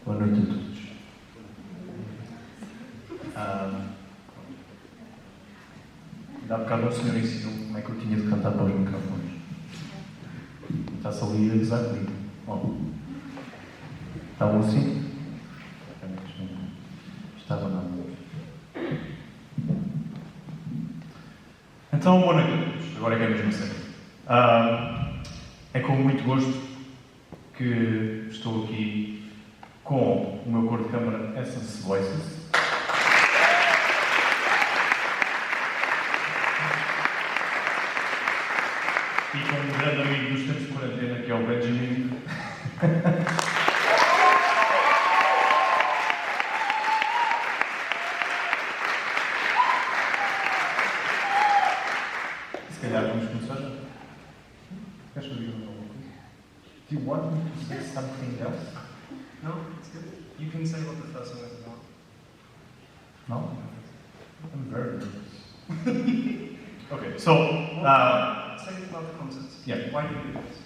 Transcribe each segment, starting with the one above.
Boa noite a todos. Há bocado o senhor ensinou como é que eu tinha de cantar para os microfones. Está-se ali a gozar comigo. Bom, estavam assim? Estava nada. Então, boa noite a todos. Agora é que é mesmo sério. É com muito gosto que estou aqui com o meu cor de câmara Essence Voices. E com um grande amigo dos tempos de quarentena, que é o Benjamin. Se calhar vamos começar já. Queres que eu diga alguma coisa? Do you want me to say something else? No, it's good. You can say what the first one is about. No? I'm very nervous. Okay, so... say about the concert. Yeah. Why do you do this?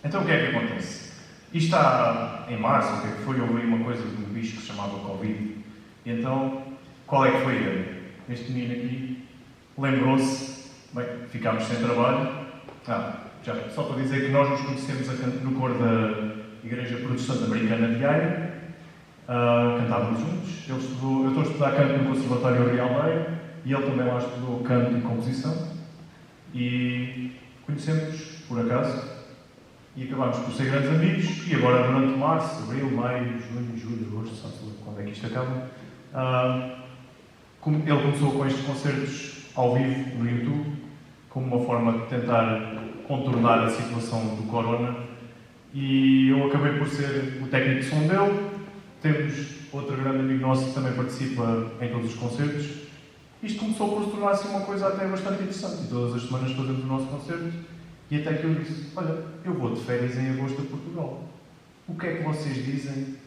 Então o que é que acontece? Isto está em março, o que é que foi? Eu ouvi uma coisa de um bicho que se chamava Covid. E então, qual é que foi ele? Este menino aqui lembrou-se, bem, ficámos sem trabalho. Já, só para dizer que nós nos conhecemos no coro da Igreja Protestante Americana de Outeiro. Cantávamos juntos. Eu estou a estudar canto no Conservatório de Outeiro e ele também lá estudou canto e composição. E conhecemos por acaso e acabámos por ser grandes amigos. E agora, durante março, abril, maio, junho, julho, agosto, sabe quando é que isto acaba, ele começou com estes concertos ao vivo no YouTube, como uma forma de tentar contornar a situação do corona. E eu acabei por ser o técnico de som dele. Temos outro grande amigo nosso que também participa em todos os concertos. Isto começou por se tornar assim uma coisa até bastante interessante. E todas as semanas fazemos o nosso concerto. E até que eu disse, olha, eu vou de férias em agosto a Portugal. O que é que vocês dizem?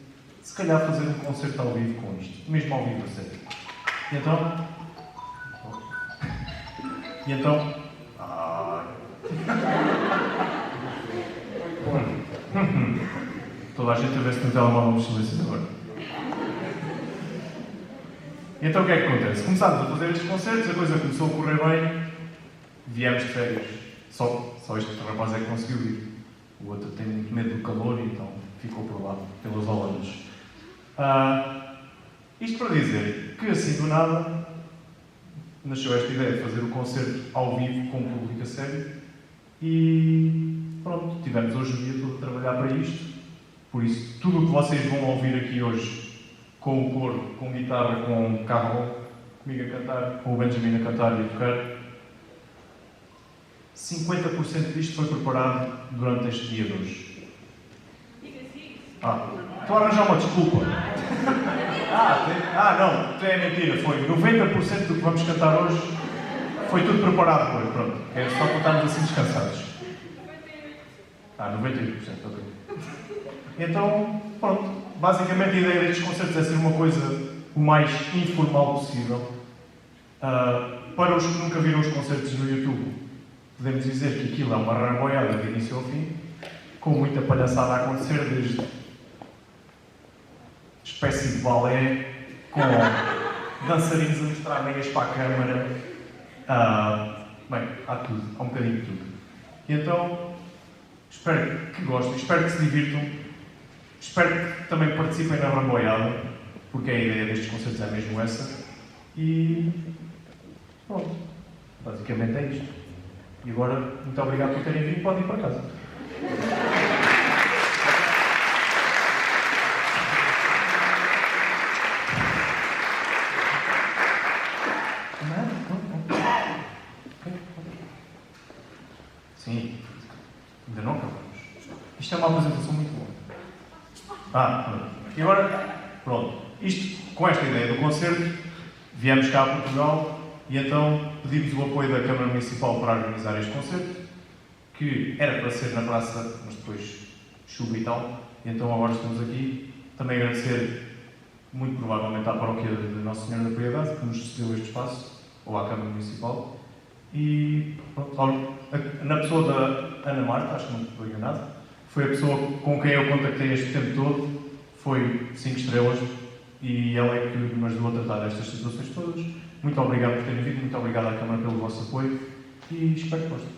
Se calhar fazer um concerto ao vivo com isto. Mesmo ao vivo a sério. E então... Toda a gente a ver se tem telemóvel nos silenciador. E então o que é que acontece? Começámos a fazer estes concertos, a coisa começou a correr bem, viemos de férias. Só este rapaz é que conseguiu ir. O outro tem muito medo do calor e então ficou por lá, pelas Holandas. Isto para dizer que assim do nada, nasceu esta ideia de fazer o concerto ao vivo com o público a sério e pronto, tivemos hoje o dia todo a trabalhar para isto. Por isso, tudo o que vocês vão ouvir aqui hoje, com o coro, com guitarra, com carro, comigo a cantar, com o Benjamin a cantar e a tocar, 50% disto foi preparado durante este dia de hoje. Estou a arranjar uma desculpa. Não, é mentira. Foi 90% do que vamos cantar hoje foi tudo preparado hoje. Pronto, é só para estarmos assim descansados. 98%, ok. Então, pronto, basicamente a ideia destes concertos é ser uma coisa o mais informal possível. Para os que nunca viram os concertos no YouTube, podemos dizer que aquilo é uma ramboiada de início ao fim, com muita palhaçada a acontecer, desde espécie de balé, com dançarinos a mostrar meias para a câmara. Há tudo, há um bocadinho de tudo. E então, espero que gostem, espero que se divirtam, espero que também participem na ramboiada, porque a ideia destes concertos é mesmo essa. E pronto, basicamente é isto. E agora, muito obrigado por terem vindo, podem ir para casa. Sim, ainda não acabamos. Isto é uma apresentação muito boa. Pronto. E agora, pronto. Com esta ideia do concerto, viemos cá a Portugal e então pedimos o apoio da Câmara Municipal para organizar este concerto, que era para ser na praça, mas depois chuva e tal, e então agora estamos aqui. Também agradecer, muito provavelmente, à paróquia de Nossa Senhora da Piedade, que nos cedeu este espaço, ou à Câmara Municipal. E pronto, na pessoa da Ana Marta, acho que não estou enganado, foi a pessoa com quem eu contactei este tempo todo, foi 5 estrelas, e ela é que me ajudou a tratar destas situações todas. Muito obrigado por terem vindo, muito obrigado à Câmara pelo vosso apoio e espero que gostem.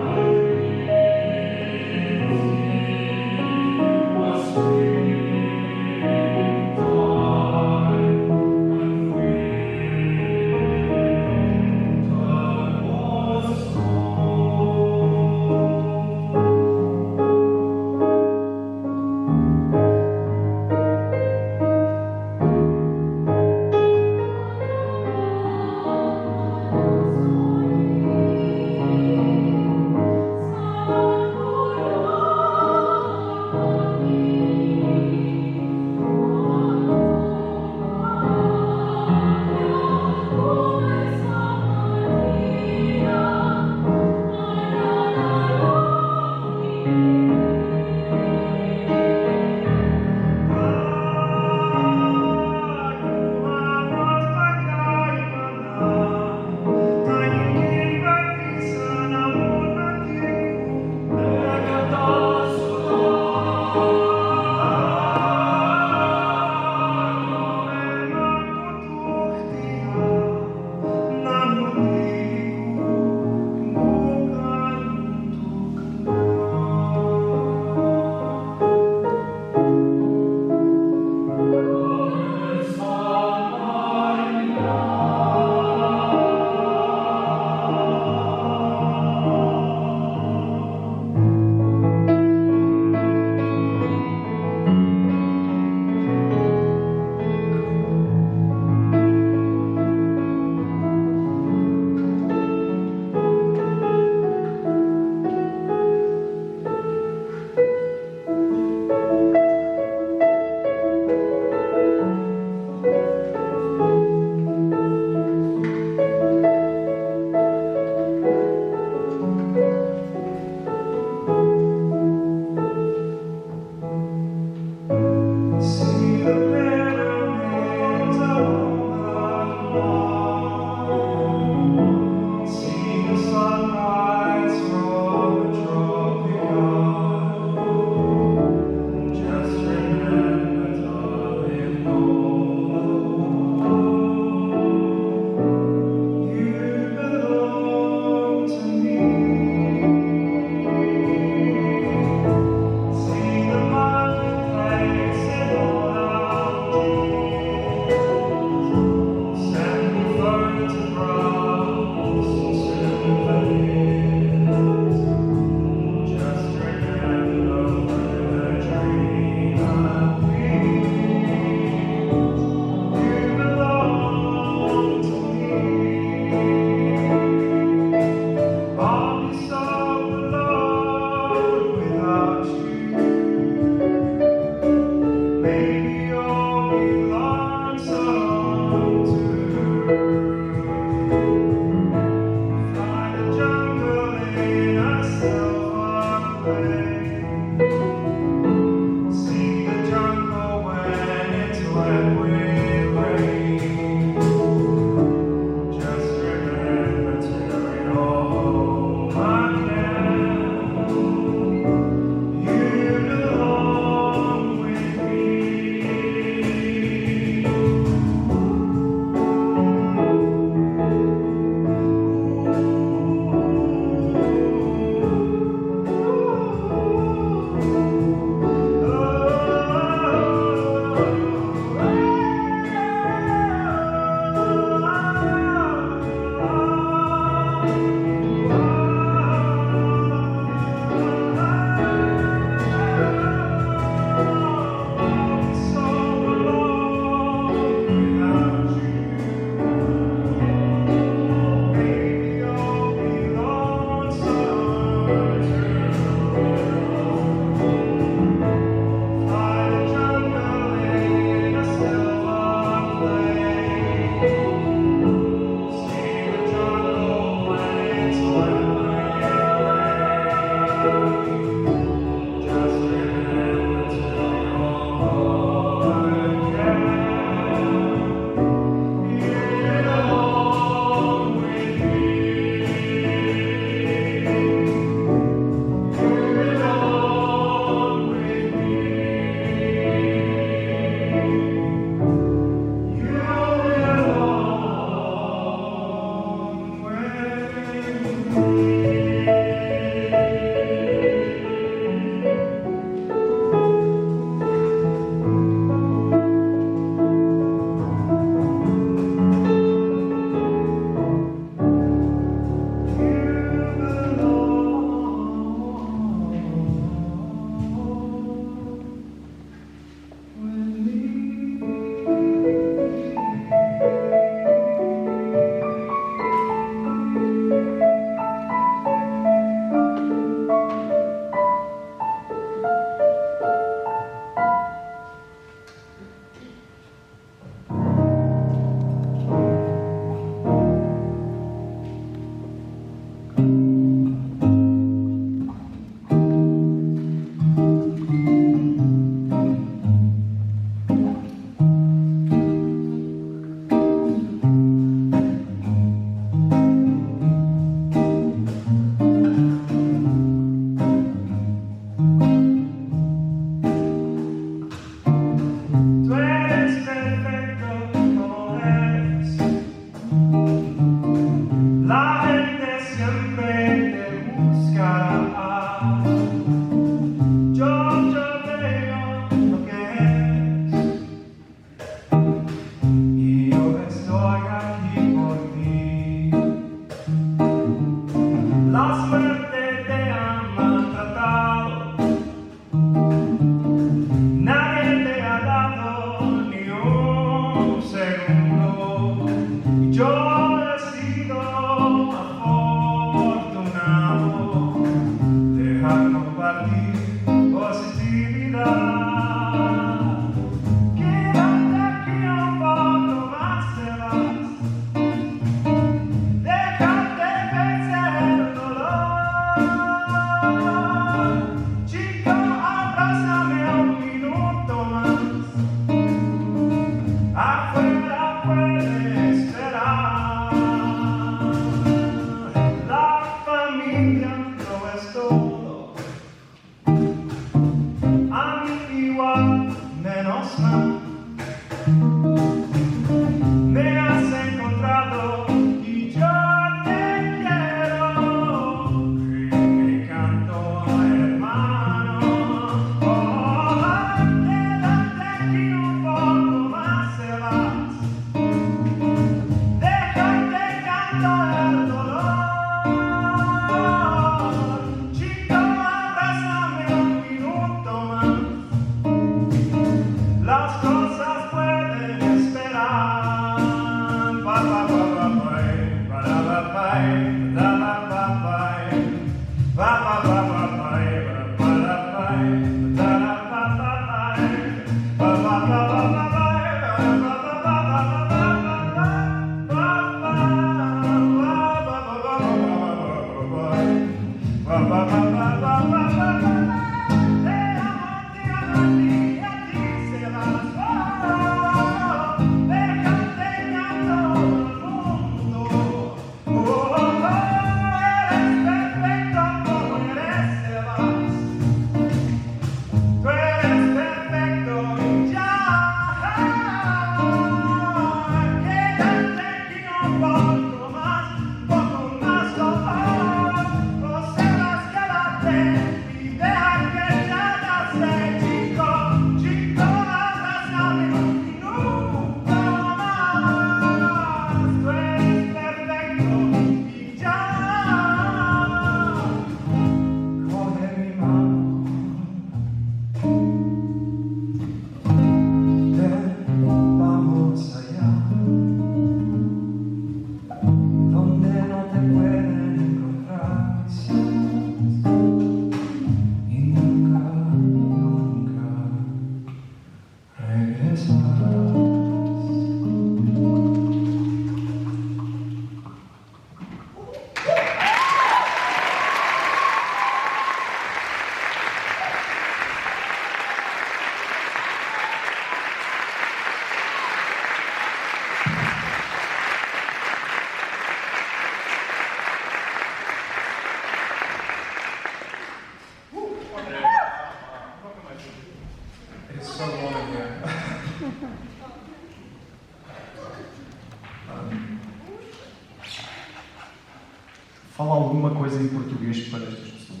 Fala alguma coisa em português para estas pessoas.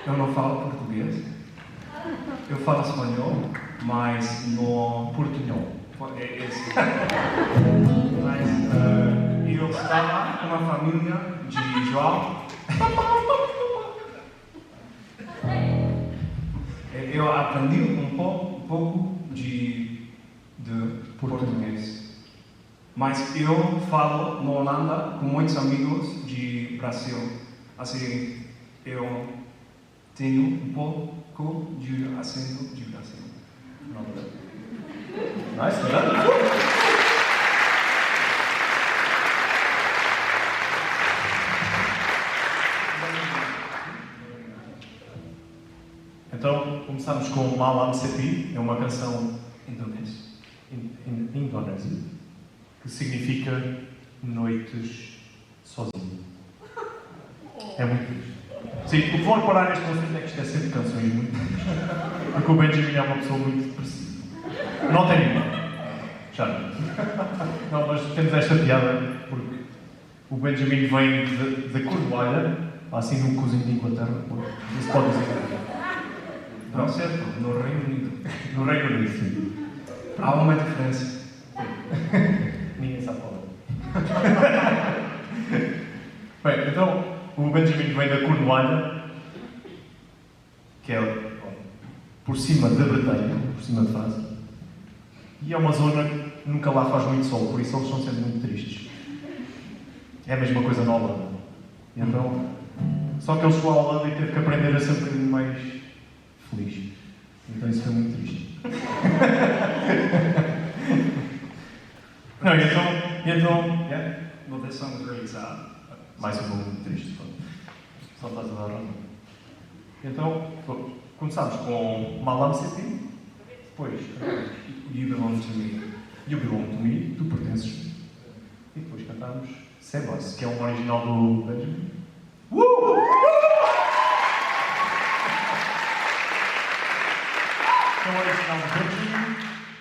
Eu não falo português. Eu falo espanhol, mas no portunhol. Mas eu estava com uma família de João. Eu aprendi um pouco de português. Mas eu falo na Holanda com muitos amigos de Brasil. Assim, eu tenho um pouco de acento de Brasil. Nice, verdade? Então, começamos com Malam Sepi, é uma canção indonesa, que significa noites sozinho. É muito triste. Sim, o que vou reparar neste concerto é que isto é sempre canções muito tristes. Porque o Benjamin é uma pessoa muito depressiva. Não tem nenhuma. Já não. Mas temos esta piada porque o Benjamin vem da Cornualha, assim num cozinho de Inglaterra. Isso pode dizer. Não, certo, no Reino Unido. No Reino Unido, sim. Há uma diferença. Ninguém sabe falar. Bem, então, o Benjamin vem da Cornualha, que é por cima da Bretanha, por cima de França, e é uma zona que nunca lá faz muito sol, por isso eles são sempre muito tristes. É a mesma coisa na Holanda. E então, só que ele chegou à Holanda e teve que aprender a ser um bocadinho mais feliz. Então isso foi muito triste. Não, então, yeah. Well, this song is really sad. Mais um pouco muito triste, só estás a dar razão. Então, começamos com Malam Sepi, depois You Belong to Me. You Belong to Me, Tu Pertences-me. E depois cantamos Sebas, que é um original do Benjamin. É um original do Benjamin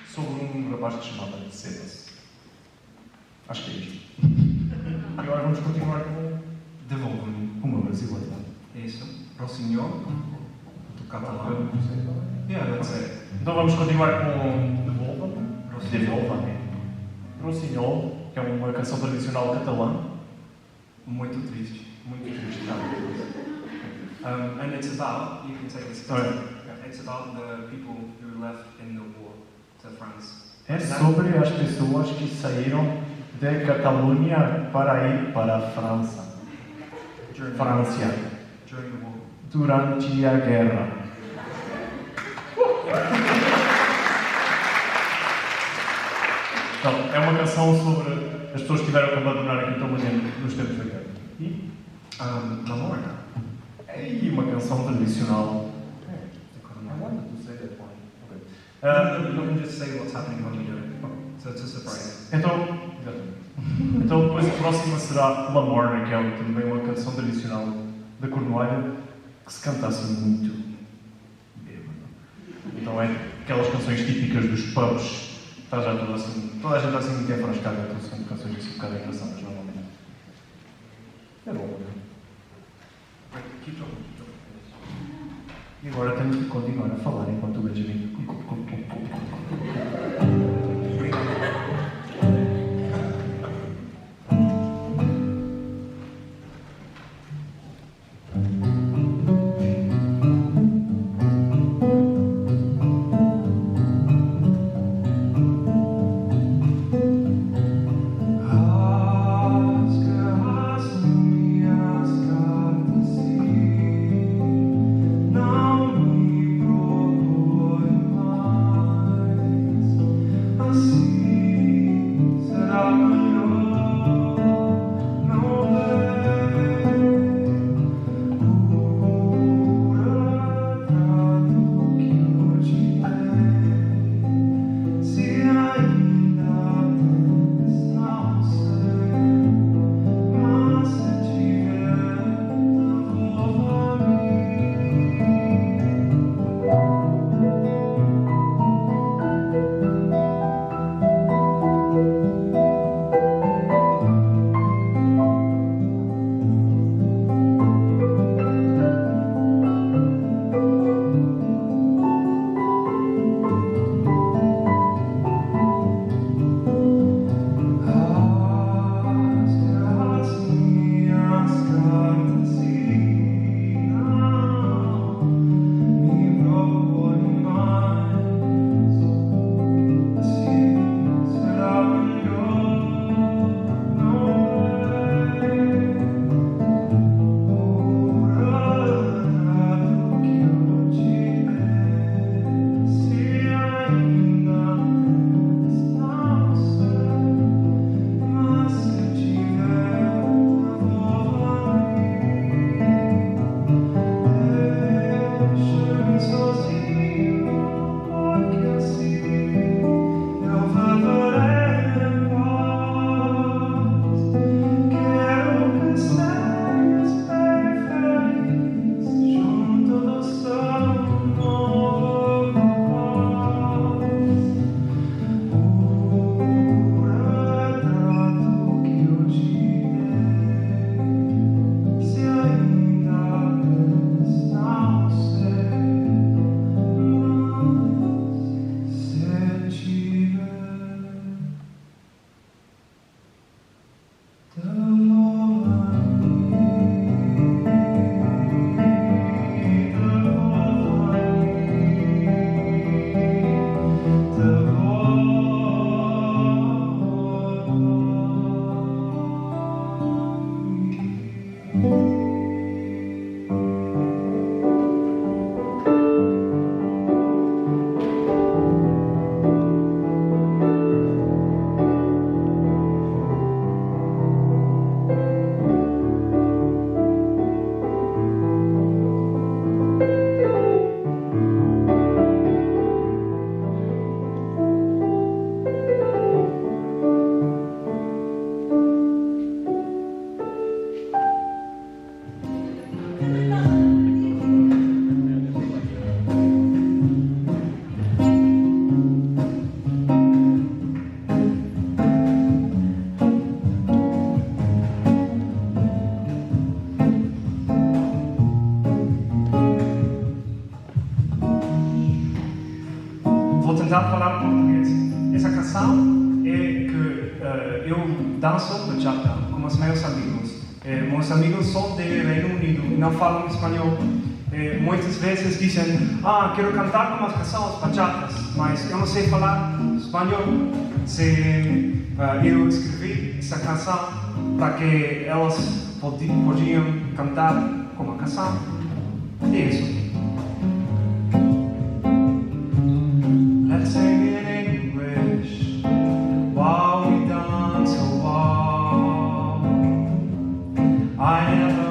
sobre um rapaz que se chamava Sebas. Acho que é isto. E agora vamos continuar com Devolve-me, uma brasileira. É isso? Rossignol? Tu catalão? Yeah, that's it. Então vamos continuar com Devolve-me. Rossignol, que é uma canção tradicional catalã. Muito triste. Muito triste. And it's about, you can take this, it's about the people who left in the war to France. É sobre as pessoas que saíram de Catalunha para ir para a França. França. During the war. Durante a guerra. Então, é uma canção sobre as pessoas que tiveram que abandonar a Catalunha nos tempos da guerra. E La Morna. E uma canção tradicional. I wanted to say that one. Okay. You can just say what's happening when we do it. So it's a surprise. Então depois a próxima será La Morna, que é também uma canção tradicional da Cornualha, que se canta assim muito bêbado. Então é aquelas canções típicas dos pubs, está já toda a gente está assim muito enfrascada, então são canções assim um bocado engraçadas, normalmente. É bom, não é? Keep talking. E agora temos de continuar a falar enquanto o Benjamin. tentar falar português. Essa canção é que eu danço bachata com os meus amigos. Meus amigos são do Reino Unido e não falam espanhol. Muitas vezes dizem, quero cantar com as canções bachatas, mas eu não sei falar espanhol. Eu escrevi essa canção para que elas podiam cantar como a canção. É isso. Let's sing in English while we dance a while. I never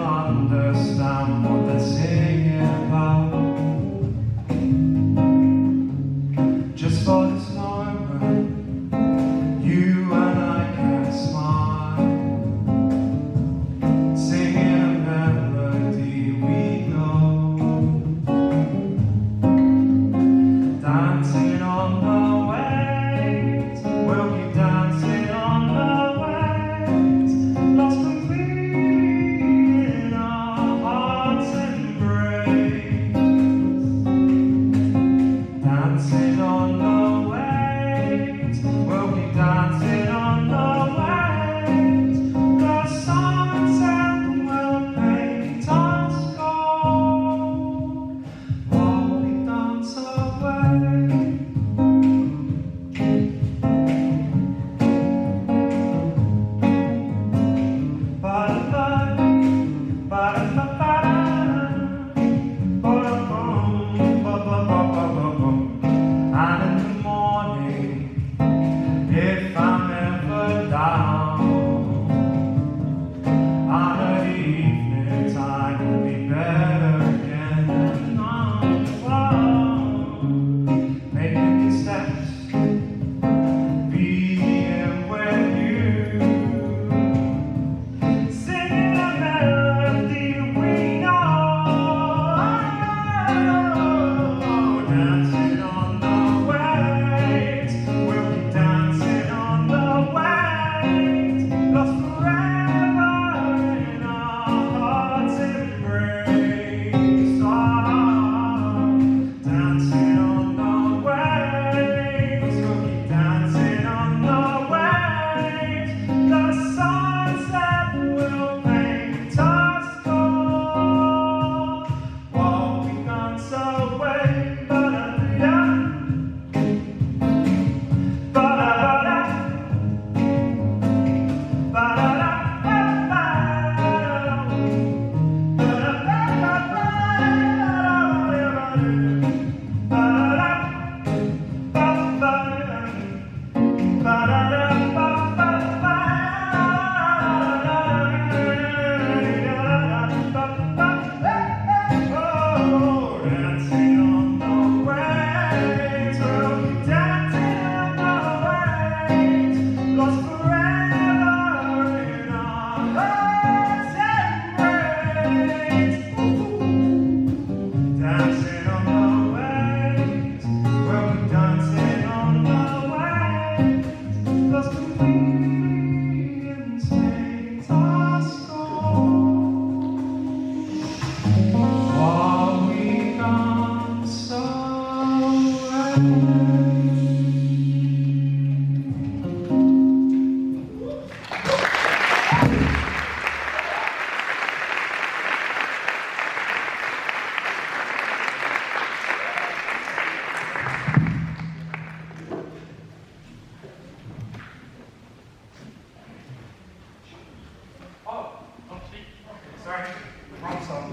Right. Wrong song.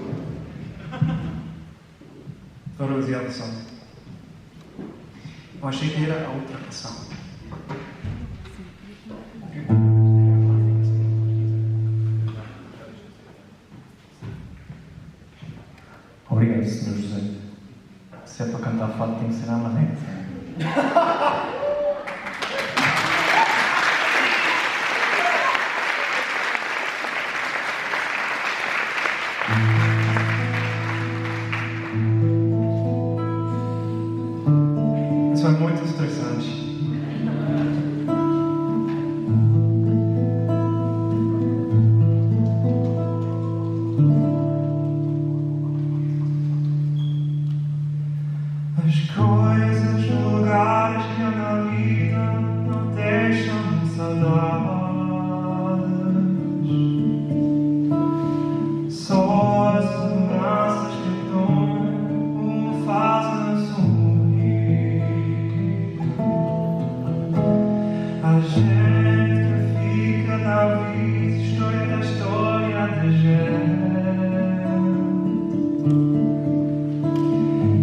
Valorização. Eu achei que era a outra canção. Obrigado, Sr. José. Se é para cantar fado, tem que ser à marreta. Isso é muito estressante. As coisas, os lugares que há na vida não deixam saudades. Só as lembranças que dão fazem sorrir. A gente que fica na vida, história da gente.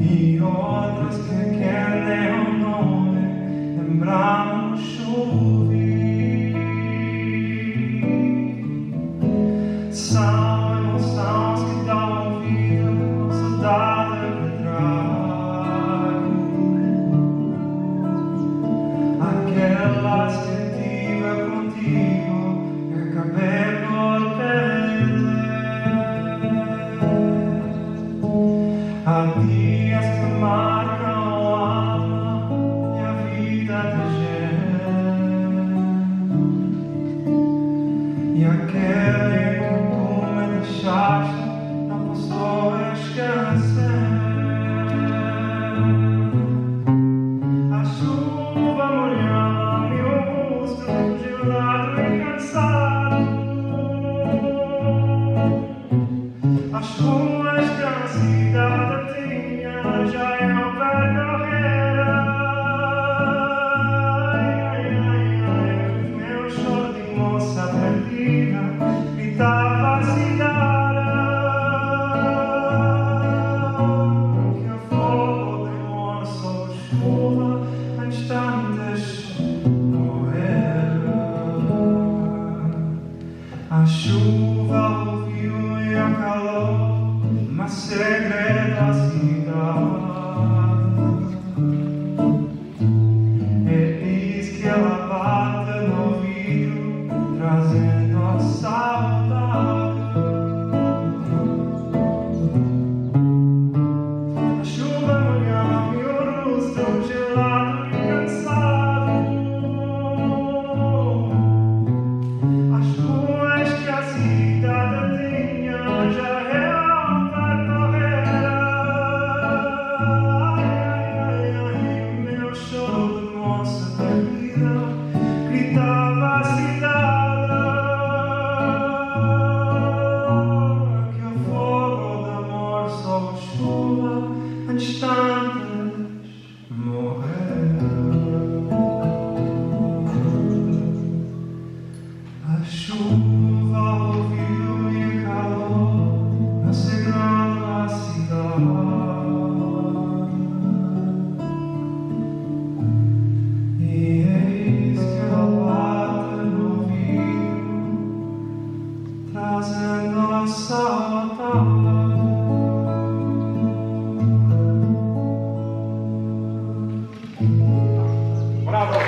E outras que querem o nome, lembramos chover. São emoções que dão vida, com saudade que traz. Aquelas que tive contigo, que acabei por perder. Há dias que marcam a alma e a vida da gente. E aquele que tu me deixaste, não posso esquecer. A chuva molhava meu rosto, gelado e cansado. As ruas que a cidade tinha já iam percorrer. Os meus choros de moça perdida gritava a cidade. Que o fogo demora sob chuva, instantes morrer. A chuva ouviu e a calor, mas segredo da cidade. É isso que ela bate no ouvido, trazendo saudade. A chuva molhava meu rosto, gelado e cansado. As ruas que a cidade tinha já eram percorrer. Meu choro de moça perdida gritava a cidade. Que o fogo de amor sob chuva, instantes morrer. A chuva ouviu e calou, não segurando a cidade. E eis que ela bate no ouvido, trazendo a saudade. Bravo!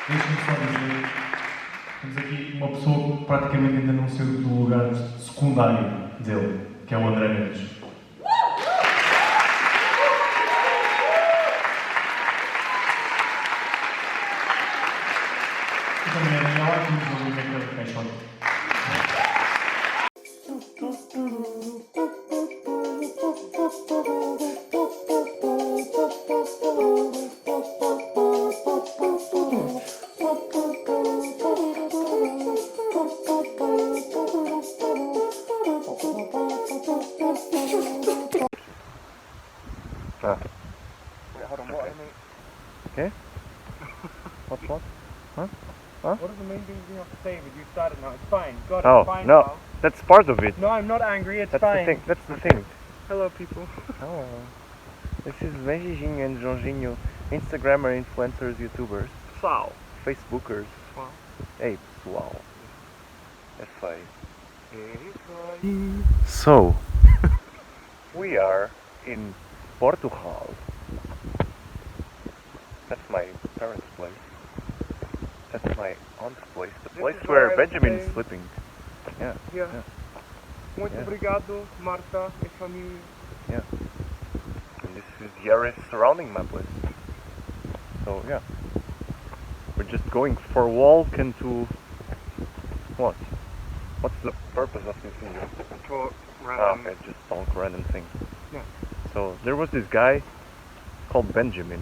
Deixa-me só dizer, temos aqui uma pessoa que praticamente ainda não saiu do lugar secundário dele, que é o André Mendes. E também é Daniela Antunes, o livro que ele fez ontem. Okay. What's what? Huh? Huh? What are the main things you have to say? But you started now. It's fine. God, Oh it's fine no, now. that's part of it. No, I'm not angry. It's That's fine. the thing. That's the thing. Hello, people. Oh, this is Joaojinho and Joaojinho, Instagrammer, influencers, YouTubers, Pessoal. Facebookers. Pessoal. Hey, pessoal. É feio. Hey, So, we are in Portugal. That's my parents' place. That's my aunt's place. The place is where where I Benjamin is stay. sleeping. Yeah. Yeah. Yeah. Muito Yeah. obrigado, Marta e família. Yeah. And this is the area surrounding my place. So yeah. We're just going for a walk and to what? What's the purpose of this video? Talk Oh, random. okay, just talk random things. Yeah. So there was this guy called Benjamin.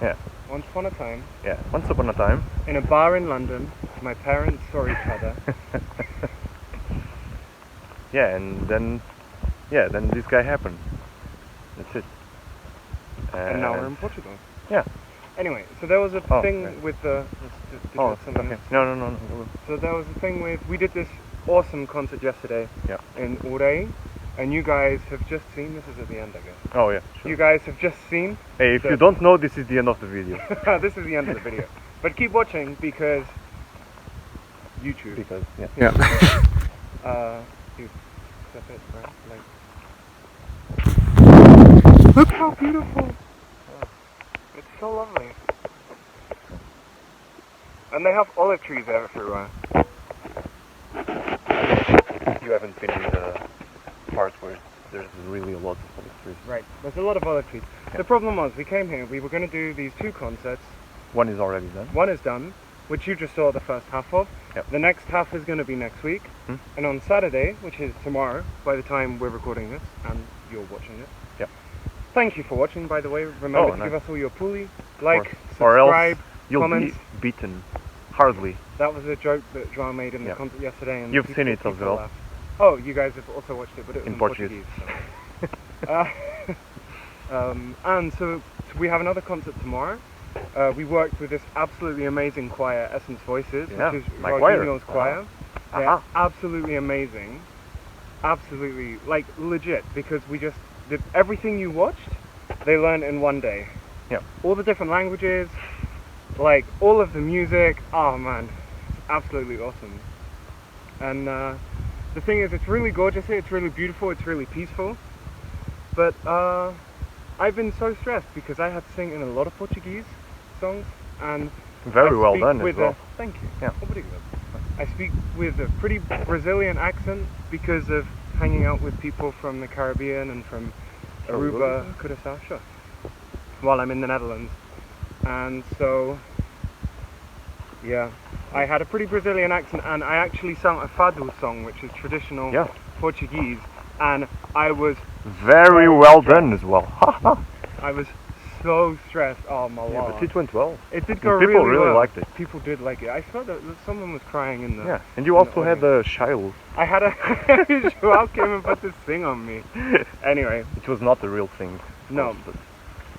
Yeah. Once upon a time, Yeah. Once upon a time. in a bar in London, my parents saw each other. Yeah, and then this guy happened. That's it. And now we're in Portugal. Yeah. Anyway, so there was a Oh, thing okay. with the... Oh, okay. No. So there was a thing with... We did this awesome concert yesterday Yeah. in Ourém, and you guys have just seen... This is at the end, I guess. Oh yeah. Sure. You guys have just seen... Hey, if you don't know, this is the end of the video. This is the end of the video. But keep watching because... YouTube. Because yeah. Dude, step it, right? Like... Look how beautiful! It's so lovely. And they have olive trees everywhere. You haven't been in the part where there's really a lot of olive trees. Right, there's a lot of olive trees. Yeah. The problem was, we came here, we were going to do these two concerts. One is already done. One is done, which you just saw the first half of. Yep. The next half is going to be next week. Hmm. And on Saturday, which is tomorrow, by the time we're recording this, and you're watching it. Yep. Thank you for watching, by the way. Remember to nice. give us all your pulley, like, Or else subscribe, you'll comments. be beaten. Hardly. That was a joke that João made in the Yeah. concert yesterday. And You've people- seen it as people well. laughed. Oh, you guys have also watched it, but it was In in Portuguese. So. And so we have another concert tomorrow. We worked with this absolutely amazing choir, Essence Voices, Yeah, which is my choir. Joaojinho's choir. Uh-huh. They're absolutely amazing. Absolutely, like, legit, because we just did everything you watched, they learned in one day. Yep. All the different languages, like, all of the music, oh man, it's absolutely awesome. And the thing is, it's really gorgeous here, it's really beautiful, it's really peaceful. But I've been so stressed because I had to sing in a lot of Portuguese songs, and Very I well speak done as with well. thank you. Yeah. Obrigado. I speak with a pretty Brazilian accent because of hanging out with people from the Caribbean and from Aruba, Curaçao, sure, while I'm in the Netherlands. And so, yeah, I had a pretty Brazilian accent, and I actually sang a fado song, which is traditional Yeah. Portuguese, and I was Very well done as well. I was so stressed. Oh my Yeah, lord! but it went well. It did go People really really well. liked it. People did like it. I saw that someone was crying in the. Yeah, and you in the also had audience. a child. I had a João came and put this thing on me. Anyway, It was not a real thing. no. But,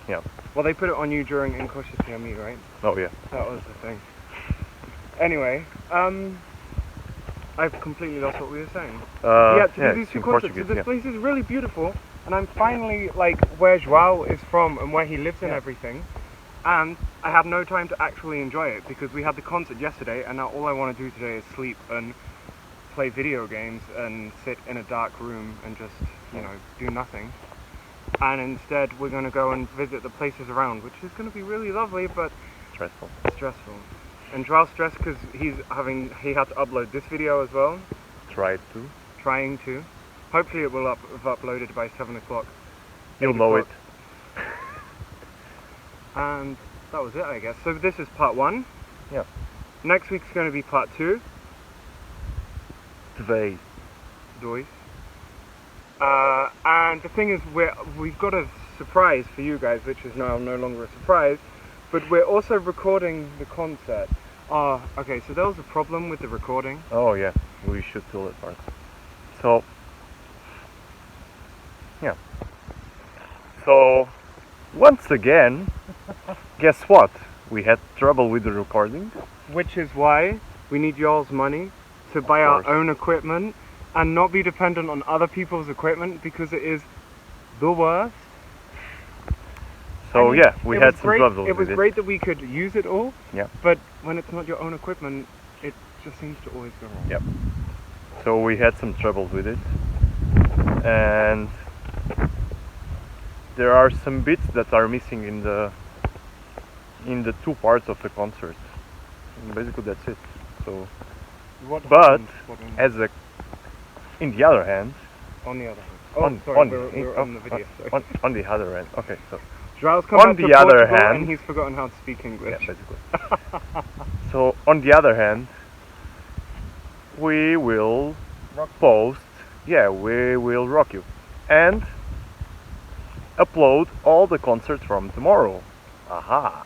yeah. Well, they put it on you during Encoche TME, right? Oh yeah. That was the thing. Anyway, I've completely lost what we were saying. Yeah, to do these it's two in concerts. Portuguese, So this yeah. place is really beautiful, and I'm finally like where João is from and where he lives and Yeah. everything. And I had no time to actually enjoy it because we had the concert yesterday, and now all I want to do today is sleep and play video games and sit in a dark room and just, you know, do nothing. And instead, we're going to go and visit the places around, which is going to be really lovely, but Stressful. stressful. And Joao's stressed because he had to upload this video as well, Tried to. trying to. Hopefully it will have uploaded by 7 o'clock. You'll 8 know it. o'clock. And that was it, I guess. So this is part 1. Yeah. Next week's going to be part 2. Today. Dois. And the thing is, we've got a surprise for you guys, which is now no longer a surprise, but we're also recording the concert. Okay, so there was a problem with the recording. Oh yeah, we should tell that part. So, yeah. So, once again, guess what? We had trouble with the recording. Which is why we need y'all's money to buy our own equipment and not be dependent on other people's equipment, because it is the worst. So yeah, we had some trouble with it. It was great that we could use it all. Yeah. But when it's not your own equipment, it just seems to always go wrong. Yep. So we had some troubles with it, and there are some bits that are missing in the two parts of the concert. And basically, that's it. So, What but happened? in the other hand, On the other hand. We're on the video. Sorry. on the other hand, okay. So Joao's come on back the to other Portugal hand- and he's forgotten how to speak English. yeah, basically. So on the other hand, we will post. Yeah, we will rock you and upload all the concerts from tomorrow. Aha.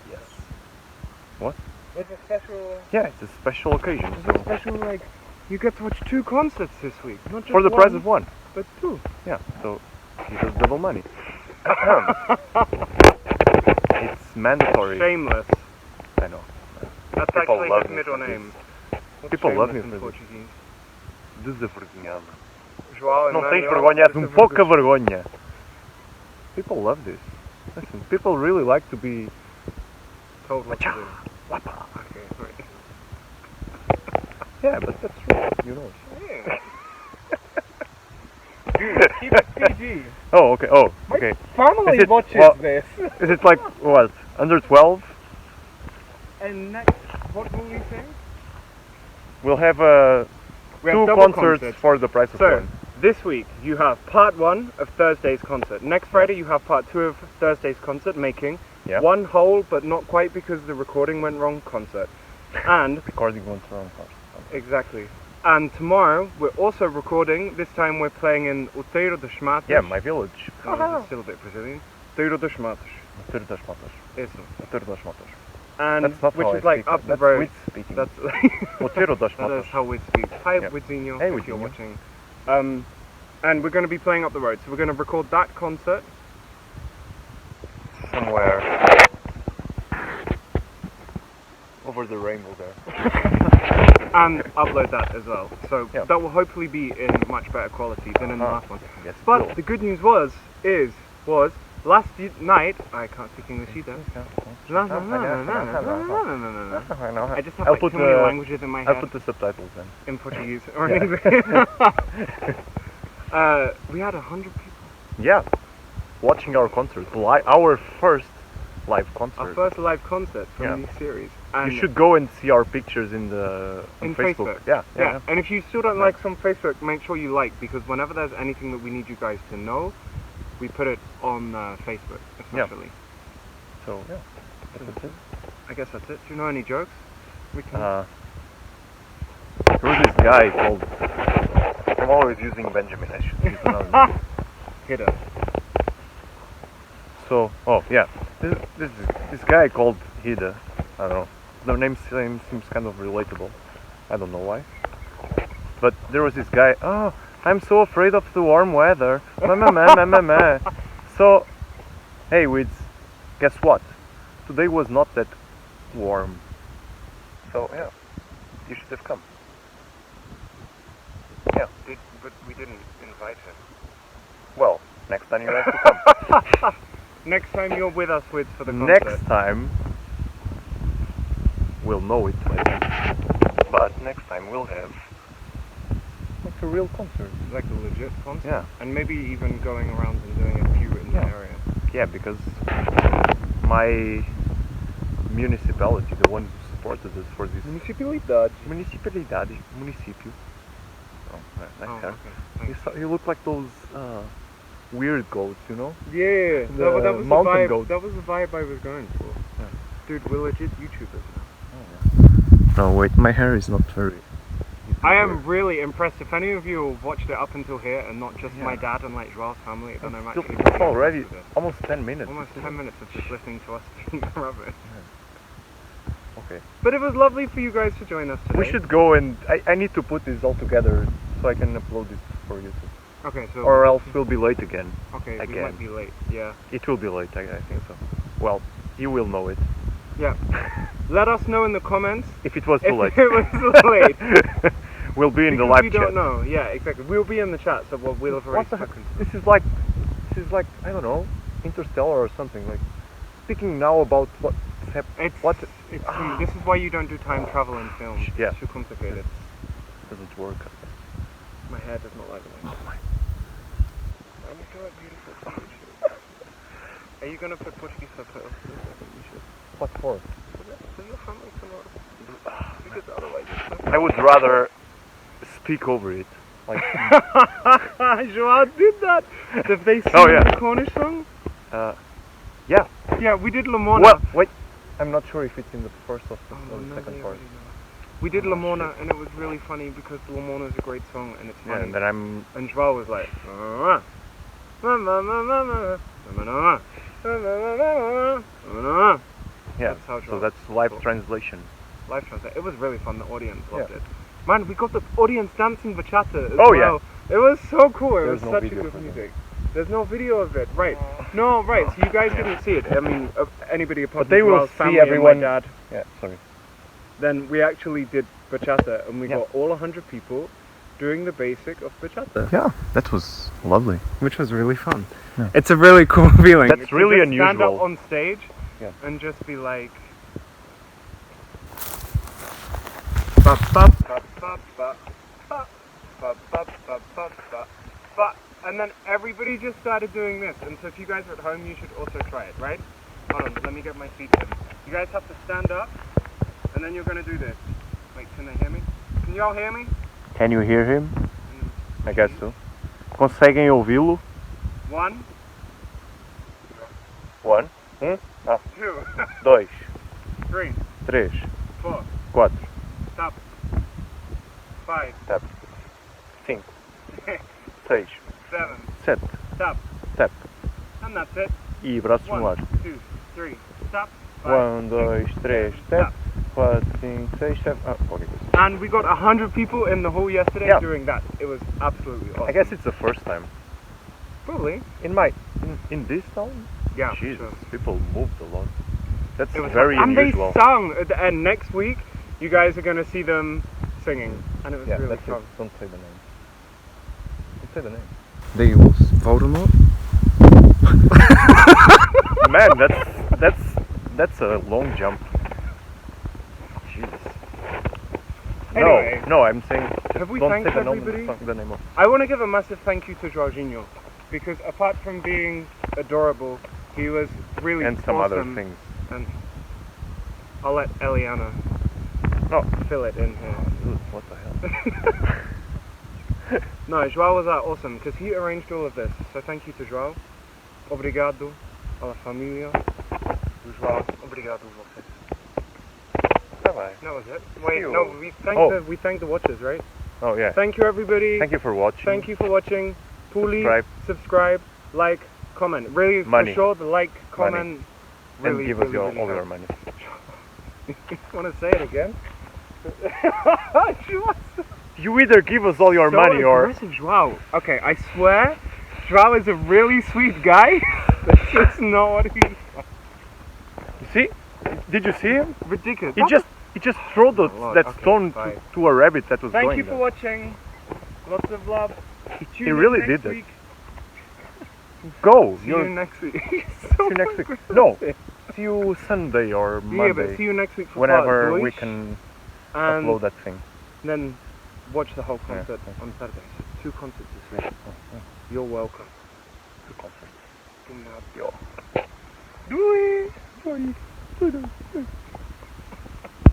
Yes. What? It's a special. Yeah, it's a special occasion. It's So a special, like, you get to watch 2 concerts this week, not just for the one, price of one. but 2. Yeah. So give us double money. It's mandatory. Shameless. I know. That's People actually love his me middle for name. What's People love shameless me in for this. Portuguese? Desavergonhado. João Não tens Emmanuel vergonha, és pouca Desavergonha. vergonha. People love this. Listen, people really like to be. Told what to do. Wapa. Okay, right. Yeah, but that's true. You know. Yeah. Dude, keep it PG. Oh, okay. Oh, okay. Family Is it- watches well- this. Is it like what? Under 12? And next, what will we sing? We'll have We have 2 double concerts for the price of So, one. this week you have part 1 of Thursday's concert. Next Friday you have part 2 of Thursday's concert, making Yeah. one whole, but not quite because the recording went wrong, concert. And, Recording one wrong first. exactly. And tomorrow we're also recording, this time we're playing in Outeiro das Matas. Yeah, my village. It's still a bit Brazilian. Outeiro das Matas. Outeiro das Matas. Isso. Outeiro das Matas. And, That's not which how is I like speak. up the That's road. Wit speaking. That's Outeiro das That is Matas. how we speak. Hi, Yep. Widzinho, Hey, if you're Widzinho. watching. And we're going to be playing up the road. So we're going to record that concert. Somewhere over the rainbow there. And upload that as well. So Yep. that will hopefully be in much better quality than in the last one. Yes, it But will. the good news was last night, I can't speak English either. I just have I'll like put too many the- languages in my I'll head put the subtitles in. in Portuguese or in Yeah. English. We had 100 people. Yeah, watching our concert, our first live concert. Our first live concert from Yeah. this series. And You should go and see our pictures on Facebook. Yeah. And if you still don't like us on Facebook, make sure you like, because whenever there's anything that we need you guys to know, we put it on Facebook, especially. So yeah, that's it. I guess that's it. Do you know any jokes? We can. There was this guy called. I'm always using Benjamin. I should use another name. Hidde. So, oh yeah, this guy called Hidde. I don't know. The name seems kind of relatable. I don't know why. But there was this guy. Oh, I'm so afraid of the warm weather. So, hey, Wids, guess what? Today was not that warm. So yeah, you should have come. Yeah. But we didn't invite him. Well, next time you have to come. Next time you're with us for the concert. Next time, we'll know it by then. But next time we'll have like a real concert. Like a legit concert. Yeah. And maybe even going around and doing a few in the Yeah. area. Yeah, because my municipality, the one who supported us for this Municipalidade. municipio. Oh, nice Oh, hair. okay. You look like those weird goats, you know? Yeah, The that was the mountain vibe. goat. That was the vibe I was going for. Yeah. Dude, we're legit YouTubers now. No, wait, my hair is not very. I am really impressed. If any of you have watched it up until here and not just my Yeah. dad and like Joao's family, then I'm actually It's really already impressed with it. almost 10 minutes. Almost 10 minutes of just listening to us being rubbish. Okay. But it was lovely for you guys to join us today. We should go and I need to put this all together so I can upload it for YouTube. Okay, so. Or else we'll be late again. Okay, we again. might be late. Yeah. It will be late, I think so. Well, You will know it. Yeah. Let us know in the comments If it was too late. if it was too late. We'll be in the Because live we chat. don't know. Yeah, exactly. We'll be in the chat, so we'll have already What the heck? spoken. This is like I don't know, Interstellar or something. Like speaking now about what's happening. It's this is why you don't do time travel in film. Yeah. It's too complicated. Doesn't work. My hair does not like it. Oh my. I'm so beautiful. Are you gonna put Portuguese subtitles? I think you should. What for? So your family can know. Because otherwise it's I would rather speak over it. Like João did that. Did they sing Oh, yeah. the Cornish song? yeah. Yeah, we did Lamona. Well, wait. I'm not sure if it's in the first or the no, second they part. already know. We did Oh, Lamona, and it was really funny because Lamona is a great song and it's Yeah, funny. and then I'm. And João was like, Yeah. That's how So João that's live talks. translation. Live translate. It was really fun. The audience loved Yeah. it. Man, we got the audience dancing bachata as Oh, yeah. well. It was so cool. It There's was no such a video good for that. music. There's no video of it, right? No, right. So you guys didn't see it. I mean, anybody apart But they from will João's see family everyone- and my dad. Yeah. Sorry. Then we actually did bachata, and we Yeah. got all 100 people doing the basic of bachata. Yeah, that was lovely. Which was really fun. Yeah. It's a really cool feeling. That's to really just stand up unusual. on stage Yeah. and just be like. Ba, ba, ba, ba, ba, ba, ba, ba, ba, ba, ba, ba. And then everybody just started doing this. And so if you guys are at home, you should also try it, right? Hold on, let me get my feet in. You guys have to stand up, and then you're going to do this. Wait, can they hear me? Can you all hear me? Can you hear him? I guess so. Conseguem ouvi-lo? 1, One, 2, 2, 3, 3, 4, 4, tap, 5, tap, 5, 6, 6, 7, 7, tap, tap. and that's it. E braços no 1, ar. 2, 3, tap, 5, 1, 2, 3, tap. 4, 5, 6, 7. Oh, qualquer coisa. And we got 100 people in the hall yesterday Yeah. doing that. It was absolutely awesome. I guess it's the first time. Probably. In this town? Yeah, for Jesus, sure. people moved a lot. That's It was very fun. unusual. And they sung. And next week, you guys are going to see them singing. And it was Yeah, really that's fun. it. Don't say the name. Don't say the name. They was Voldemort. Man, that's a long jump. Jesus. Anyway. No, I'm saying Have we don't thanked say the name, everybody? the name of. I want to give a massive thank you to Joaojinho. Because apart from being adorable, he was really And some awesome. other things. And I'll let Eliana fill it in here. Dude, what the hell? No, João was awesome because he arranged all of this. So thank you to João. Obrigado a la família. João, obrigado a vocês. Bye-bye. That was it. Wait, you. no, we thanked the watchers, right? Oh yeah. Thank you everybody. Thank you for watching. Thank you for watching. Please Subscribe. like, comment. Really, Money. for sure, the like, comment. And Really, give us really, really all your helps. money. Want to say it again? You either give us all your So money or. aggressive, João. Okay, I swear, João is a really sweet guy. That's just not what he's You see? Did you see him? ridiculous. He just threw Oh, Lord. that Okay, stone bye. to a rabbit that was Thank going you for there. watching. Lots of love. He really did that. Week. Go. See you You're- next week. See you next week. No. See you Sunday or Yeah, Monday. but see you next week for whenever part we dois, can and upload that thing. then watch the whole concert Yeah. on Saturday. 2 concerts this week. Oh, You're welcome. good conference. Do it.